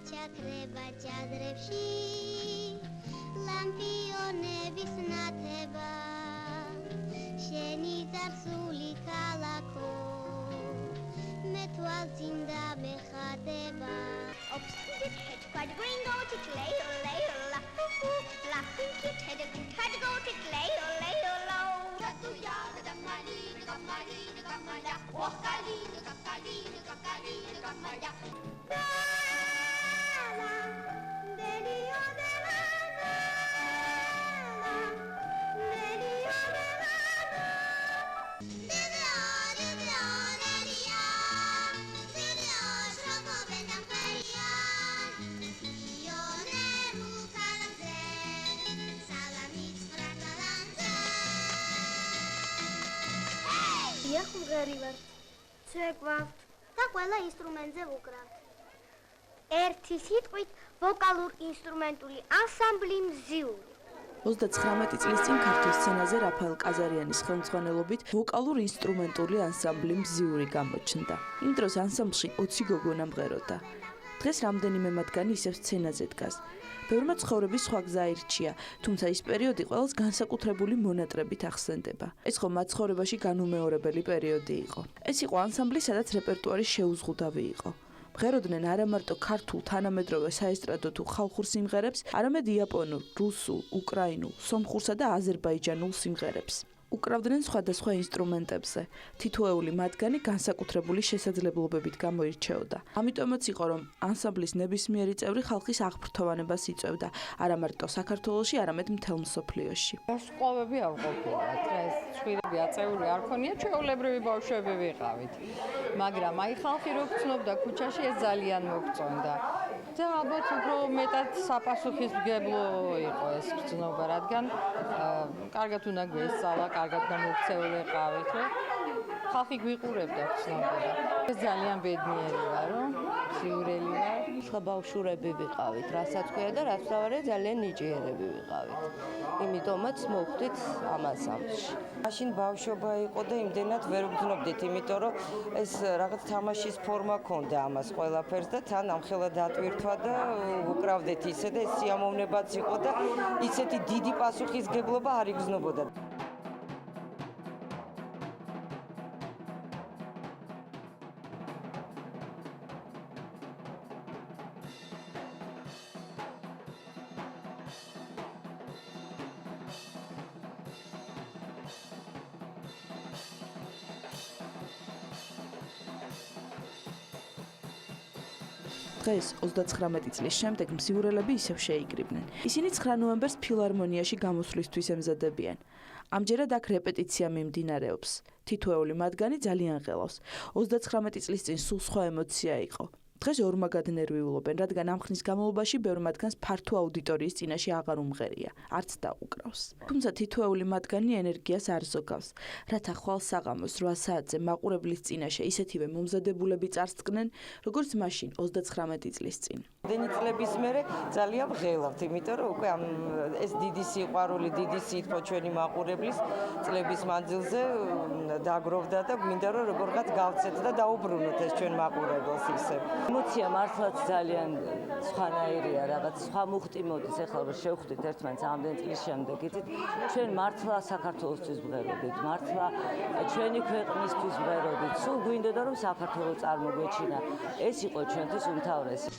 ჩაქრება ჭადრებში ლამპიონების ნათება შენი წარსული ქალაქო მე თვალწინდა მეხატება Obstinate head, quite gringo to clay, lay, la, la, cute head, go to clay, lay, low. Tatuya, the Malina, Malina, Gamaya, Wakalina, Kakalina, Kakalina, Gamaya. Iah მღერივართ, ცეკვავთ და ყველა ინსტრუმენტზე ვუკრავთ. ერთი სიტყვით ვოკალურ ინსტრუმენტული ანსამბლი მზიური. 39 წლის წინ ქართულ სცენაზე რაფაელ ყაზარიანის ხელმძღვანელობით ვოკალურ ინსტრუმენტული ანსამბლი მზიური გამოჩნდა. იმ დროს ანსამბლში 20 გოგონა მღეროდა. დღეს რამდენიმე მათგანი ისევ სცენაზე დგას. ბევრმა ცხოვრების სხვა გზა ირჩია, თუმცა ის პერიოდი ყველას განსაკუთრებული მონატრებით ახსენდება. ეს ხომ მათ ცხოვრებაში განუმეორებელი პერიოდი იყო. ეს იყო ანსამბლი, სადაც რეპერტუარი შეუზღუდავი იყო. მღეროდნენ არა მარტო ქართულ, თანამედროვე საესტრადო თუ ხალხურ სიმღერებს, არამედ იაპონურ, რუსულ, უკრაინულ, სომხურსა და აზერბაიჯანულ სიმღერებს. უკრავდნენ სხვადასხვა ინსტრუმენტებზე. თითოეული მათგანი განსაკუთრებული შესაძლებლობებით გამოირჩეოდა. ამიტომაც იყო, რომ ანსამბლის ნებისმიერი წევრი ხალხის აღფრთოვანებას იწვევდა, არა მარტო საქართველოში, არამედ მთელ მსოფლიოში. გასწავლები არ ყოფილა, ეს ცხვირები აწეული არ ქონია, ჩვეულებრივი ბავშვები ვიყავით. მაგრამ აი ხალხი რო გწნობდა ქუჩაში, ეს ძალიან მოგწონდა. და ალბათ უფრო მეტად საპასუხისმგებლო იყო ეს გრძნობა, რადგან კარგად უნდა გვესწავლა, კარგად უნდა მოვქცეულიყავით, ხალხი გვიყურებდა გრძნობოდა. ეს ძალიან ბედნიერი ვარ, რომ სიურელი ვარ. სხვა ბავშვები ვიყავით, რასაც ქვია და რაც დავარია ძალიან ნიჭიერები ვიყავით. იმიტომაც მოვხვდით ამ ანსამბლში. მაშინ ბავშვობა იყო და იმდენად ვერ ვგრძნობდით, იმიტომ რომ ეს რაღაც თამაშის ფორმა ქონდა ამას ყველაფერს და თან ამხელა დატვირთვა და უკრავდეთ ისე და ეს სიამოვნებაც იყო და ისეთი დიდი პასუხისგებლობა არ იგრძნობოდა. დღეს 39 წლის შემდეგ მზიურელები ისევ შეიკრიბნენ. ისინი 9 ნოემბერს ფილარმონიაში გამოსვლისთვის ემზადებიან. ამჯერად აქ რეპეტიცია მიმდინარეობს. თითოეული მათგანი ძალიან ღელავს. 39 წლის წინ სულ სხვა ემოცია იყო. დღეს ორმაგად ნერვიულობენ, რადგან ამ ხნის განმავლობაში ბევრ მათგანს ფართო აუდიტორიის წინაშე აღარ უმღერია, არც დაუკრავს. თუმცა თითოეული მათგანი ენერგიას არ ზოგავს, რათა ხვალ საღამოს 8 საათზე მაყურებლის წინაშე ისეთივე მომზადებულები წარსდგნენ, როგორც მაშინ 39 წლის წინ. დენი წლების მერე ძალიან ვღელავთ, იმიტომ რომ უკვე ეს დიდი სიყვარული, დიდი სითბო ჩვენი მაყურებლის წლების მანძილზე დაგროვდა და გვინდა რომ როგორღაც გავცეთ და დაუბრუნოთ ეს ჩვენ მაყურებელს ისევ. ემოცია მართლაც ძალიან სხვანაირია, რაღაც სხვა მუხტი მოდის, ახლა რომ შევხვდით ერთმანეთს ამდენ წლის შემდეგ, იცით, ჩვენ მართლა საქართველოსთვის ვღეროდით, მართლა ჩვენი ქვეყნისთვის ვღეროდით, სულ გვინდოდა რომ საქართველო წარმოგვეჩინა. ეს იყო ჩვენთვის უმთავრესი.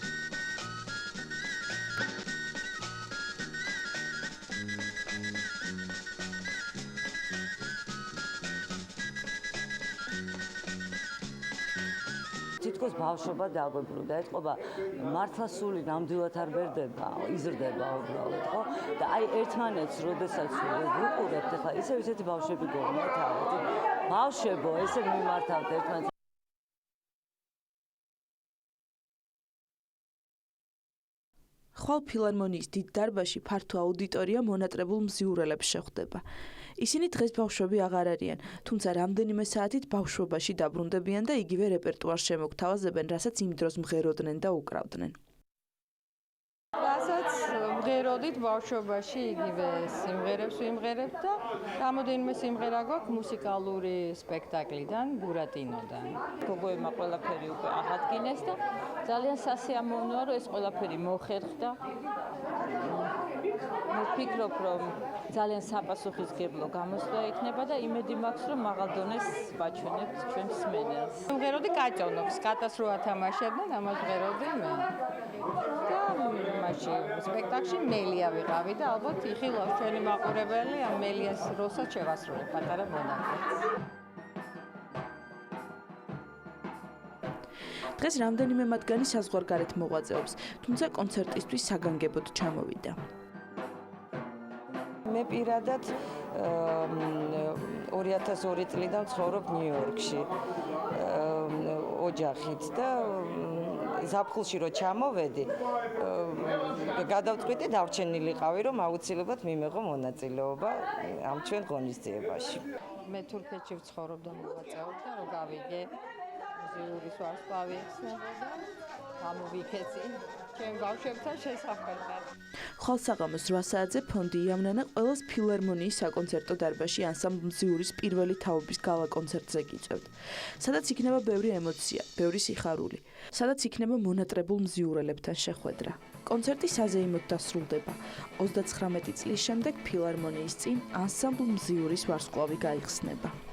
თითქოს ბავშვობა დაგვებრუნდა, ეთყობა მართლა სული ნამდვილად არ ბერდება, იზრდება უბრალოდ, ხო? და აი ერთმანეთს როდესაც ვუყურებთ, ახლა ისეთი ბავშვები გონიათ, ბავშვებო, ესე მიმართავთ ერთმანეთს. ხვალ ფილარმონიის დიდ დარბაზში ფართო აუდიტორია მონატრებულ მზიურელებს შეხვდება. ისინი დღეს ბავშვები აღარ არიან, თუმცა რამდენიმე საათით ბავშვობაში დაბრუნდებიან და იგივე რეპერტუარს შემოგთავაზებენ, რასაც იმ დროს მღეროდნენ და უკრავდნენ. რასაც ვმღეროდით ბავშვობაში იგივე სიმღერებს ვიმღერებთ და რამოდენიმე სიმღერა გვაქვს მუსიკალური სპექტაკლიდან ბურატინოდან. გოგოებმა ყველაფერი უკვე აღადგინეს და ძალიან სასიამოვნოა რომ ეს ყველაფერი მოხერხდა. მე ვფიქრობ რომ ძალიან საპასუხისმგებლო გამოსვლა იქნება და იმედი მაქვს რომ მაღალ დონეს ვაჩვენებთ ჩვენ მსმენელს. ვმღეროდი კაჭონოქს, კატას რო ათამაშებდნენ, ამას ვმღეროდი მე. და მაშინ სპექტაკლში მელია ვიყავი და ალბათ იხილავს ჩვენი მაყურებელი ამ მელიას როსაც შევასრულებ პატარა მონაკვეთს. დღეს რამდენიმე მათგანი საზღვარგარეთ მოღვაწეობს, თუმცა კონცერტისთვის საგანგებოდ ჩამოვიდა. მე პირადად 2002 წლიდან ცხოვრობ ნიუ-იორკში ოჯახით და ზაფხულში რო ჩამოვედი გადავწყვიტე დარჩენილიყავი რომ აუცილებლად მიმეღო მონაწილეობა ამ ჩვენ ღონისძიებაში. მე თურქეთში ვცხოვრობ და მოღვაწეობდა რომ გავიგე მუზეუმის ვარსკვლავი ეხსნებოდა გამოვიქეცი ჩვენ ბავშვებთან შესახვედრად. ხვალსაღამოს 8 საათზე ფონდი იამნანა ყველას ფილარმონიის საკონცერტო დარბაზში ანსამბლ მზიურის პირველი თაობის გალა კონცერტზე გიწევთ. სადაც იქნება ბევრი ემოცია, ბევრი სიხარული, სადაც იქნება მონატრებულ მზიურელებთან შეხვედრა. კონცერტი საზეიმოდ დასრულდება. 39 წლის შემდეგ ფილარმონიის წინ ანსამბლ მზიურის ვარსკვლავი გაიხსნება.